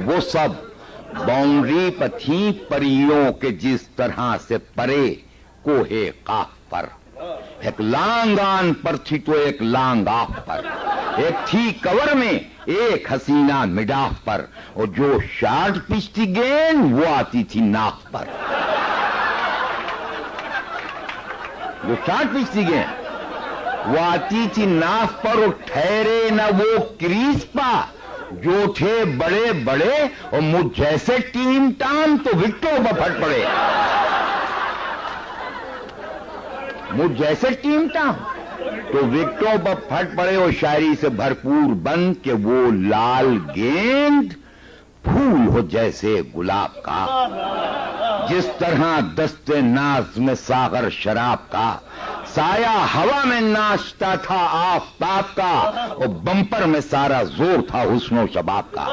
وہ سب باؤنڈری پر تھیں پریوں کے جس طرح سے پرے کوہے قاف پر. ایک لانگان پر تھی تو ایک لانگ آف پر، ایک تھی کور میں ایک حسینہ مڈاف پر، اور جو شارٹ پچ تھی گیند وہ آتی تھی ناف پر. جو شارٹ پچ تھی گیند وہ آتی تھی ناف پر، اور ٹھہرے نہ وہ کریز پا جو تھے بڑے بڑے، اور مجھ جیسے ٹیم ٹام تو وکٹوں پر پھٹ پڑے. مجھ جیسے ٹیم ٹام تو وکٹوں پر پھٹ پڑے، اور شاعری سے بھرپور بند کہ وہ لال گیند پھول ہو جیسے گلاب کا. جس طرح دست ناز میں ساغر شراب کا، سایہ ہوا میں ناچتا تھا آفتاب کا، اور بمپر میں سارا زور تھا حسن و شباب کا.